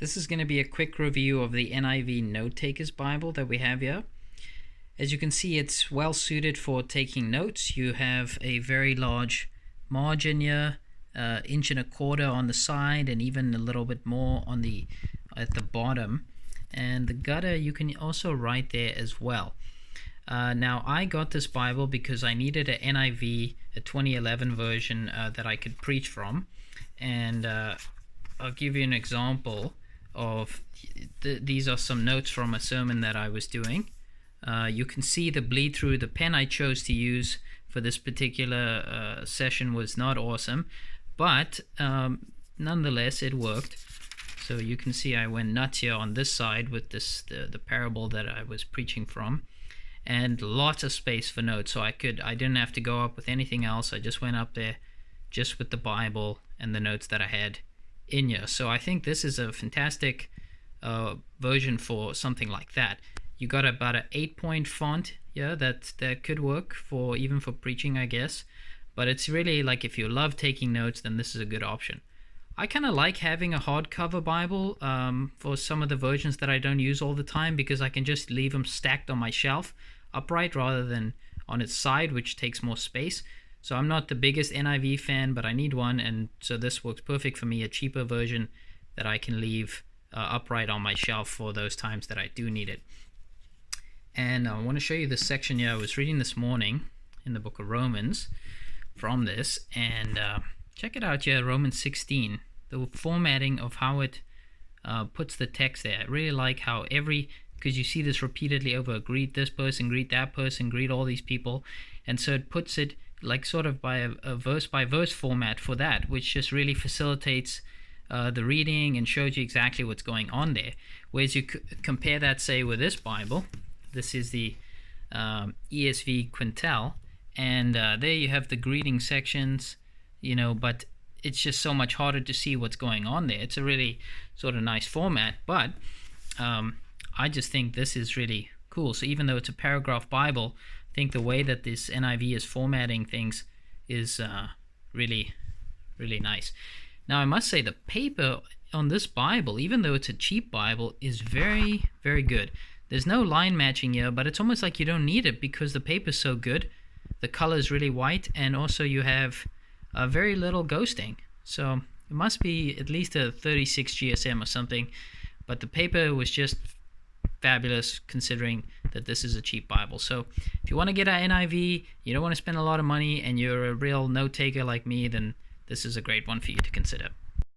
This is going to be a quick review of the NIV Note Takers Bible that we have here. As you can see, it's well suited for taking notes. You have a very large margin here, 1.25 inches on the side, and even a little bit more on at the bottom. And the gutter you can also write there as well. Now I got this Bible because I needed an NIV, a 2011 version that I could preach from, and I'll give you an example of these are some notes from a sermon that I was doing. You can see the bleed through. The pen I chose to use for this particular session was not awesome, but nonetheless it worked. So you can see I went nuts here on this side with the parable that I was preaching from, and lots of space for notes, so I didn't have to go up with anything else. I just went up there just with the Bible and the notes that I had in here. So I think this is a fantastic version for something like that. You got about an 8-point font here that could work for even for preaching, I guess. But it's really like if you love taking notes, then this is a good option. I kind of like having a hardcover Bible for some of the versions that I don't use all the time, because I can just leave them stacked on my shelf upright rather than on its side, which takes more space. So I'm not the biggest NIV fan, but I need one, and so this works perfect for me, a cheaper version that I can leave upright on my shelf for those times that I do need it. And I want to show you this section here I was reading this morning in the book of Romans from this, and check it out here, Romans 16, the formatting of how it puts the text there. I really like how because you see this repeatedly over, greet this person, greet that person, greet all these people, and so it puts it like sort of by a verse-by-verse format for that, which just really facilitates the reading and shows you exactly what's going on there. Whereas you compare that, say, with this Bible. This is the ESV Quintel, and there you have the greeting sections, but it's just so much harder to see what's going on there. It's a really sort of nice format, but I just think this is really cool. So even though it's a paragraph Bible, I think the way that this NIV is formatting things is really, really nice. Now, I must say the paper on this Bible, even though it's a cheap Bible, is very, very good. There's no line matching here, but it's almost like you don't need it because the paper's so good. The color is really white, and also you have very little ghosting. So it must be at least a 36 GSM or something, but the paper was just fabulous considering that this is a cheap Bible. So if you want to get an NIV, you don't want to spend a lot of money, and you're a real note taker like me, then this is a great one for you to consider.